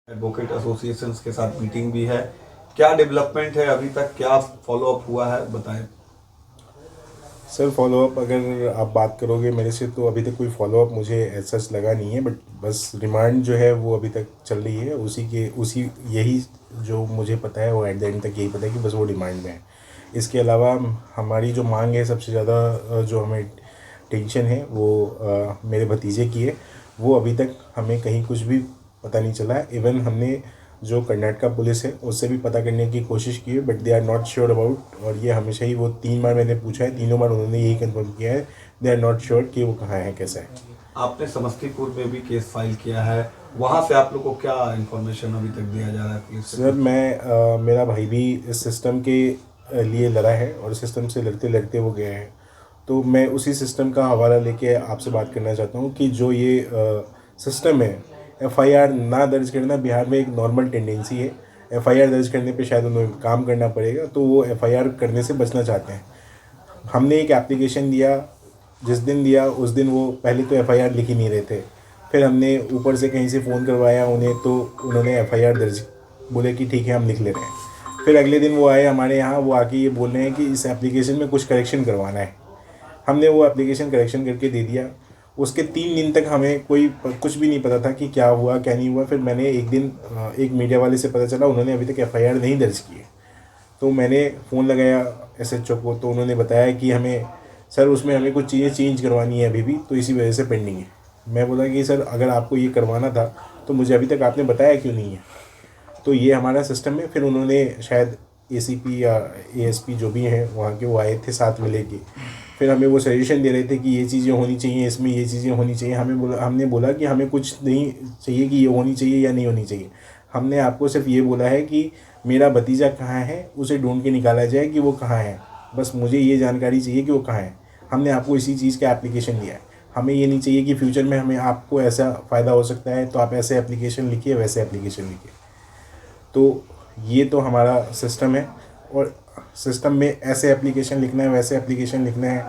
Advocate associations के साथ meeting भी है। क्या डेवलपमेंट है अभी तक, क्या फॉलोअप हुआ है, बताएं। सर फॉलोअप अगर आप बात करोगे मेरे से तो अभी तक कोई फॉलोअप मुझे ऐसा सच लगा नहीं है, बट बस रिमांड जो है वो अभी तक चल रही है। उसी यही जो मुझे पता है वो एट द एंड तक यही पता है कि बस वो रिमांड में है। इसके अलावा हमारी जो मांग है सबसे ज़्यादा जो हमें टेंशन है वो मेरे भतीजे की है। वो अभी तक हमें कहीं कुछ भी पता नहीं चला है। इवन हमने जो कर्नाटका पुलिस है उससे भी पता करने की कोशिश की है, but they are not sure about. और ये हमेशा ही वो 3 बार मैंने पूछा है, तीनों बार उन्होंने यही कंफर्म किया है, दे आर नॉट श्योर कि वो कहाँ है, कैसा है। आपने समस्तीपुर में भी केस फाइल किया है, वहां से आप लोग को क्या इंफॉर्मेशन अभी तक दिया जा रहा है पुलिस से सर कुछ? मेरा भाई भी इस सिस्टम के लिए लड़ा है और सिस्टम से लड़ते लड़ते वो गया है। तो मैं उसी सिस्टम का हवाला लेके आपसे बात करना चाहता हूँ कि जो ये सिस्टम है, एफआईआर ना दर्ज करना बिहार में एक नॉर्मल टेंडेंसी है। एफआईआर दर्ज करने पे शायद उन्हें काम करना पड़ेगा, तो वो एफआईआर करने से बचना चाहते हैं। हमने एक एप्लीकेशन दिया, जिस दिन दिया उस दिन वो पहले तो एफआईआर लिख ही नहीं रहे थे। फिर हमने ऊपर से कहीं से फ़ोन करवाया उन्हें, तो उन्होंने एफआईआर दर्ज बोले कि ठीक है हम लिख ले रहे हैं। फिर अगले दिन वो आए हमारे यहाँ, वो आके ये बोल रहे हैं कि इस एप्लीकेशन में कुछ करेक्शन करवाना है। हमने वो एप्लीकेशन करेक्शन करके दे दिया। उसके 3 दिन तक हमें कोई कुछ भी नहीं पता था कि क्या हुआ क्या नहीं हुआ। फिर मैंने एक दिन एक मीडिया वाले से पता चला उन्होंने अभी तक एफआईआर नहीं दर्ज की है। तो मैंने फ़ोन लगाया एसएचओ को, तो उन्होंने बताया कि हमें सर उसमें हमें कुछ चीज़ें चेंज करवानी है अभी भी, तो इसी वजह से पेंडिंग है। मैं बोला कि सर अगर आपको ये करवाना था तो मुझे अभी तक आपने बताया क्यों नहीं है। तो ये हमारा सिस्टम है। फिर उन्होंने शायद एसीपी या एएसपी जो भी हैं वहाँ के, वो आए थे साथ में लेके। फिर हमें वो सजेशन दे रहे थे कि ये चीज़ें होनी चाहिए, इसमें ये चीज़ें होनी चाहिए। हमने बोला कि हमें कुछ नहीं चाहिए कि ये होनी चाहिए या नहीं होनी चाहिए। हमने आपको सिर्फ ये बोला है कि मेरा भतीजा कहाँ है, उसे ढूंढ के निकाला जाए कि वो कहाँ है। बस मुझे ये जानकारी चाहिए कि वो कहाँ है। हमने आपको इसी चीज़ का एप्लीकेशन दिया है। हमें ये नहीं चाहिए कि फ्यूचर में हमें आपको ऐसा फ़ायदा हो सकता है तो आप ऐसे एप्लीकेशन लिखिए वैसे एप्लीकेशन लिखिए। तो ये तो हमारा सिस्टम है। और सिस्टम में ऐसे एप्लीकेशन लिखना है वैसे एप्लीकेशन लिखना है।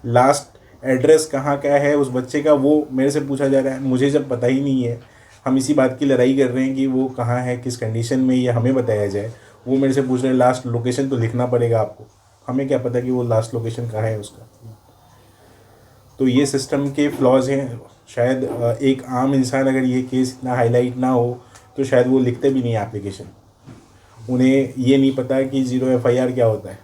लास्ट एड्रेस कहाँ का है उस बच्चे का वो मेरे से पूछा जा रहा है, मुझे जब पता ही नहीं है। हम इसी बात की लड़ाई कर रहे हैं कि वो कहाँ है, किस कंडीशन में, ये हमें बताया जाए। वो मेरे से पूछ रहे हैं लास्ट लोकेशन तो लिखना पड़ेगा आपको। हमें क्या पता कि वो लास्ट लोकेशन कहाँ है उसका। तो ये सिस्टम के फ्लॉज हैं। शायद एक आम इंसान अगर ये केस इतना हाईलाइट ना हो तो शायद वो लिखते भी नहीं एप्लीकेशन। उन्हें ये नहीं पता कि ज़ीरो एफआईआर क्या होता है।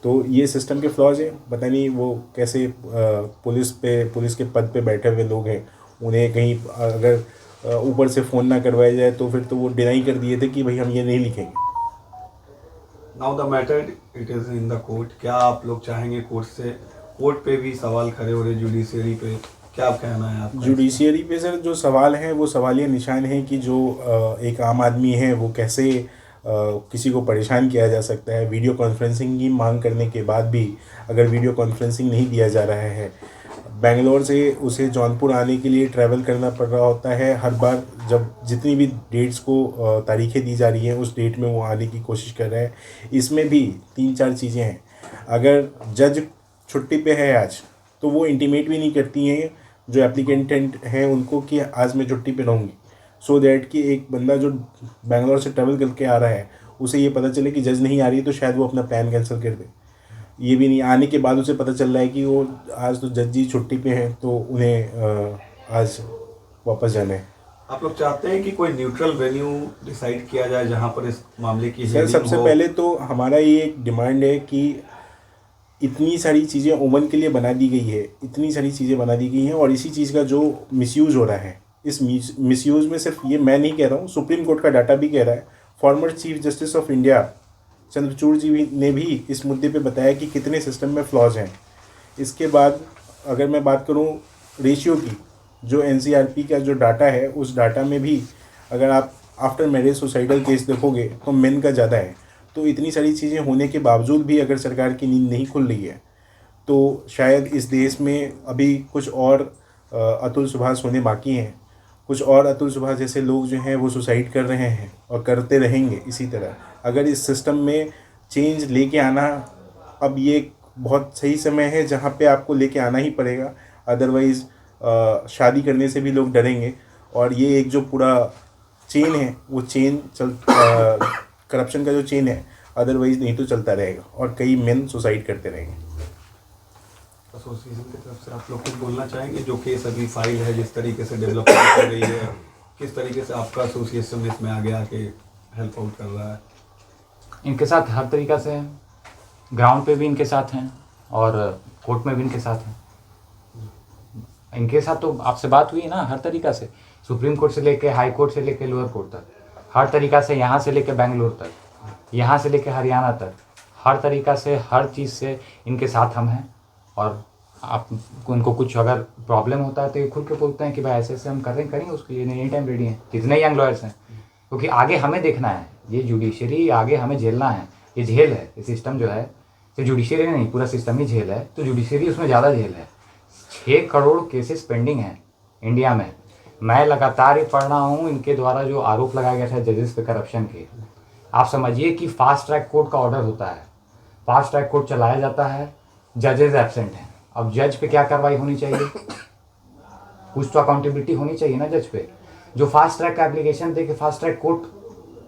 तो ये सिस्टम के फ्लॉज हैं। पता नहीं वो कैसे पुलिस के पद पे बैठे हुए लोग हैं, उन्हें कहीं अगर ऊपर से फ़ोन ना करवाया जाए तो फिर तो वो डिनाई कर दिए थे कि भाई हम ये नहीं लिखेंगे। Now the matter it is in the court. क्या आप लोग चाहेंगे कोर्ट से, कोर्ट पे भी सवाल खड़े हो रहे, जुडिशियरी पे, क्या कहना है आपका इस पे? जुडिशियरी पे सर जो सवाल हैं वो सवालिया निशान हैं कि जो एक आम आदमी है वो कैसे किसी को परेशान किया जा सकता है। वीडियो कॉन्फ्रेंसिंग की मांग करने के बाद भी अगर वीडियो कॉन्फ्रेंसिंग नहीं दिया जा रहा है, बेंगलोर से उसे जौनपुर आने के लिए ट्रैवल करना पड़ रहा होता है हर बार। जब जितनी भी डेट्स को तारीखें दी जा रही हैं उस डेट में वो आने की कोशिश कर रहा है। इसमें भी 3-4 चीज़ें हैं। अगर जज छुट्टी पे है आज तो वो इंटीमेट भी नहीं करती हैं जो एप्लीकेंट हैं उनको कि आज मैं छुट्टी पे रहूँगी, सो दैट कि एक बंदा जो बैंगलोर से ट्रैवल करके आ रहा है उसे ये पता चले कि जज नहीं आ रही है तो शायद वो अपना प्लान कैंसिल कर दे। ये भी नहीं, आने के बाद उसे पता चल रहा है कि वो आज तो जज जी छुट्टी पे हैं तो उन्हें आज वापस जाना है। आप लोग चाहते हैं कि कोई न्यूट्रल वेन्यू डिसाइड किया जाए जहां पर इस मामले की सर हियरिंग सबसे हो? पहले तो हमारा ये एक डिमांड है कि इतनी सारी चीज़ें ओमन के लिए बना दी गई है, इतनी सारी चीज़ें बना दी गई हैं, और इसी चीज़ का जो मिसयूज़ हो रहा है, इस मिसयूज़ में सिर्फ ये मैं नहीं कह रहा हूँ, सुप्रीम कोर्ट का डाटा भी कह रहा है। Former chief justice of India Chandrachud ji ने भी इस मुद्दे पे बताया कि कितने सिस्टम में फ्लॉज हैं। इसके बाद अगर मैं बात करूँ रेशियो की, जो एनसीआरपी का जो डाटा है उस डाटा में भी अगर आप आफ्टर मैरिज सुसाइडल केस देखोगे तो मेन का ज़्यादा है। तो इतनी सारी चीज़ें होने के बावजूद भी अगर सरकार की नींद नहीं खुल रही है तो शायद इस देश में अभी कुछ और अतुल सुभाष होने बाकी हैं। कुछ और अतुल सुभाष जैसे लोग जो हैं वो सुसाइड कर रहे हैं और करते रहेंगे इसी तरह। अगर इस सिस्टम में चेंज लेके आना, अब ये बहुत सही समय है जहाँ पे आपको लेके आना ही पड़ेगा। अदरवाइज़ शादी करने से भी लोग डरेंगे और ये एक जो पूरा चेन है वो चेन करप्शन का जो चेन है अदरवाइज नहीं तो चलता रहेगा और कई मेन सुसाइड करते रहेंगे। एसोसिएशन की तरफ से आप लोग कुछ बोलना चाहेंगे? जो केस अभी फाइल है, जिस तरीके से डेवलपमेंट कर रही है, किस तरीके से आपका एसोसिएशन इसमें आगे आके हेल्प आउट कर रहा है? इनके साथ हर तरीक़ा से हैं, ग्राउंड पे भी इनके साथ हैं और कोर्ट में भी इनके साथ हैं। इनके साथ तो आपसे बात हुई ना, हर तरीक़ा से, सुप्रीम कोर्ट से लेके हाई कोर्ट से लेके लोअर कोर्ट तक, हर तरीक़ा से, यहाँ से लेके बेंगलोर तक, यहाँ से लेके हरियाणा तक, हर तरीक़ा से, हर चीज़ से इनके साथ हम हैं। और आप उनको कुछ अगर प्रॉब्लम होता है तो ये खुल के बोलते हैं कि भाई ऐसे ऐसे हम कर रहे हैं, करेंगे उसके लिए, एनी टाइम रेडी हैं, जितने यंग लॉयर्स हैं, क्योंकि आगे हमें देखना है, ये जुडिशरी आगे हमें झेलना है, ये झेल है, ये सिस्टम जो है, सिर्फ जुडिशरी नहीं, पूरा सिस्टम ही झेल है, तो जुडिशरी उसमें ज़्यादा झेल है। 6 करोड़ केसेस पेंडिंग हैं इंडिया में। मैं लगातार ही पढ़ रहा हूँ, इनके द्वारा जो आरोप लगाया गया था जजेस पे करप्शन के, आप समझिए कि फास्ट ट्रैक कोर्ट का ऑर्डर होता है, फास्ट ट्रैक कोर्ट चलाया जाता है, जजेस एब्सेंट हैं। अब जज पे क्या कार्रवाई होनी चाहिए? कुछ तो अकाउंटेबिलिटी होनी चाहिए ना जज पे। जो फास्ट ट्रैक का एप्लीकेशन दे के फास्ट ट्रैक कोर्ट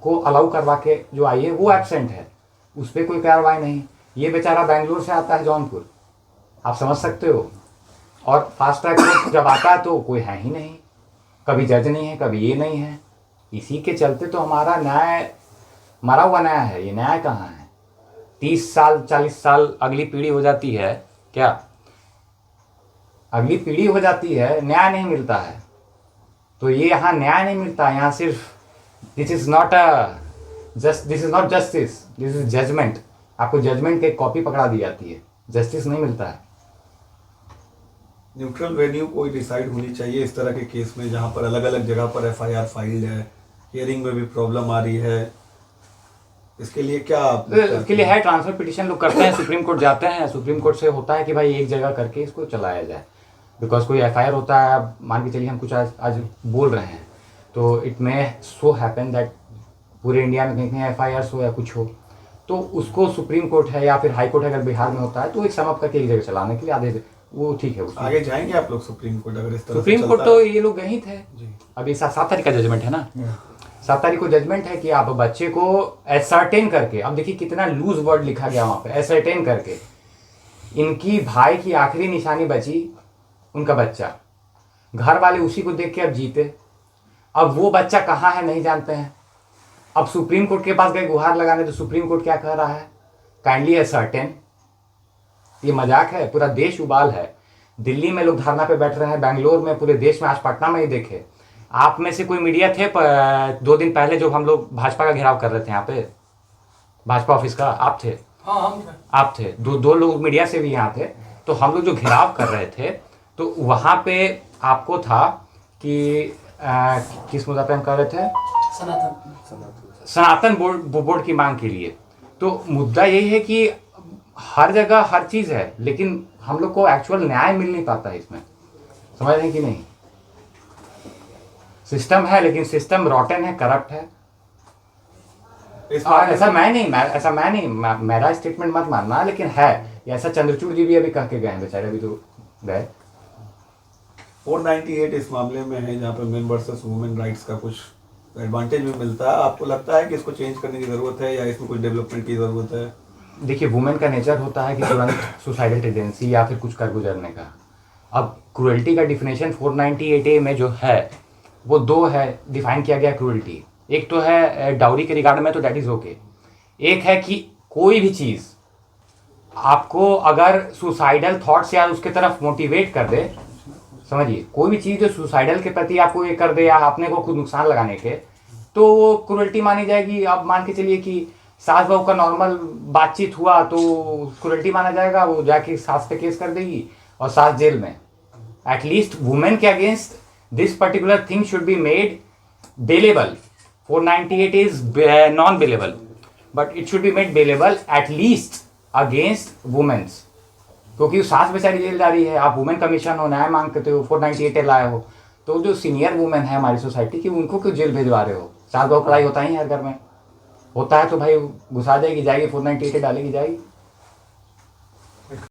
को अलाउ करवा के जो आई है वो एब्सेंट है, उस पर कोई कार्रवाई नहीं। ये बेचारा बेंगलोर से आता है जौनपुर, आप समझ सकते हो। और फास्ट ट्रैक कोर्ट जब आता है तो कोई है ही नहीं, कभी जज नहीं है, कभी ये नहीं है। इसी के चलते तो हमारा न्याय मरा हुआ न्याय है। ये न्याय कहाँ है? 30 साल 40 साल अगली पीढ़ी हो जाती है, क्या अगली पीढ़ी हो जाती है, न्याय नहीं मिलता है। तो ये यहाँ न्याय नहीं मिलता, यहाँ सिर्फ this is not justice, this is judgement. आपको जजमेंट की एक कॉपी पकड़ा दी जाती है, जस्टिस नहीं मिलता है। न्यूट्रल वेन्यू कोई डिसाइड होनी चाहिए इस तरह के केस में, जहाँ पर अलग अलग जगह पर एफआईआर फाइल्ड है, हियरिंग में भी प्रॉब्लम आ रही है। इसके लिए क्या इसके लिए है, ट्रांसफर पिटीशन लोग करते हैं, सुप्रीम कोर्ट जाते हैं, सुप्रीम कोर्ट से होता है कि भाई एक जगह करके इसको चलाया जाए। बिकॉज कोई एफआईआर होता है, अब मान के चलिए हम कुछ आज बोल रहे हैं, तो it may so happen that पूरे इंडिया में कहीं एफआईआर हो या कुछ हो, तो उसको सुप्रीम कोर्ट है या फिर हाई कोर्ट अगर बिहार में होता है तो एक सम अप करके एक जगह चलाने के लिए आधे वो ठीक है। आगे जाएंगे आप लोग सुप्रीम कोर्ट अगर इस तरह सुप्रीम कोर्ट तो ये लोग गए थे, अभी 7 तारीख का जजमेंट है ना, 7 तारीख को जजमेंट है कि आप बच्चे को एसर्टेन करके, अब देखिए कितना लूज वर्ड लिखा गया वहाँ पे, एसर्टेन करके, इनकी भाई की आखिरी निशानी बची उनका बच्चा, घर वाले उसी को देख के अब जीते। अब वो बच्चा कहाँ है नहीं जानते हैं। अब सुप्रीम कोर्ट के पास गए गुहार लगाने, तो सुप्रीम कोर्ट क्या कह रहा है? Kindly ascertain. ये मजाक है, पूरा देश उबाल है। दिल्ली में लोग धरना पे बैठ रहे हैं, बेंगलोर में, पूरे देश में, आज पटना में ही देखे। आप में से कोई मीडिया थे 2 दिन पहले जो हम लोग भाजपा का घेराव कर रहे थे यहाँ पे, भाजपा ऑफिस का? आप थे? हाँ हम थे। आप थे, दो लोग मीडिया से भी यहाँ थे। तो हम लोग जो घेराव कर रहे थे तो वहाँ पे आपको था कि किस मुद्दा पे हम कर रहे थे? सनातन बोर्ड की मांग के लिए। तो मुद्दा यही है कि हर जगह हर चीज़ है, लेकिन हम लोग को एक्चुअल न्याय मिल नहीं पाता है इसमें, समझ रहे हैं कि नहीं? सिस्टम है लेकिन सिस्टम रॉटन है, करप्ट है। ऐसा मैं नहीं, मेरा स्टेटमेंट मत मानना, लेकिन है ऐसा। चंद्रचूड़ जी भी अभी कह के गए हैं बेचारे, अभी तो गए। 498 इस मामले में है जहाँ पे मेन वर्सेस वुमेन राइट्स का कुछ एडवांटेज भी मिलता है। आपको लगता है कि इसको चेंज करने की ज़रूरत है या इसमें कुछ डेवलपमेंट की ज़रूरत है? देखिए, वुमेन का नेचर होता है कि तुरंत सुसाइडल टेंडेंसी या फिर कुछ कर गुजरने का। अब क्रूएल्टी का डिफिनेशन 498A में जो है वो 2 है, डिफाइन किया गया क्रूएल्टी। एक तो है डाउरी के रिगार्ड में, तो डैट इज़ ओके। एक है कि कोई भी चीज़ आपको अगर सुसाइडल थॉट्स या उसके तरफ मोटिवेट कर दे, समझिए, कोई भी चीज़ जो सुसाइडल के प्रति आपको ये कर दे या अपने को खुद नुकसान लगाने के, तो वो क्रूएल्टी मानी जाएगी। अब मान के चलिए कि सास बहू का नॉर्मल बातचीत हुआ तो क्रूएल्टी माना जाएगा, वो जाके सास पे केस कर देगी और सास जेल में। एटलीस्ट वुमेन के against this particular thing should be made bailable. 498 is non bailable, but it should be made bailable at least against womens, क्योंकि सास बेचारी जेल जा रही है, आप वुमेन कमीशन हो, न्याय मांगते हो, 498 लाए हो, तो जो सीनियर वुमेन है हमारी सोसाइटी की, उनको क्यों जेल भेजवा रहे हो? सास बहू लड़ाई होता ही हर घर में होता है, तो भाई घुसा जाएगी, जाएगी 498 डालेगी, जाएगी।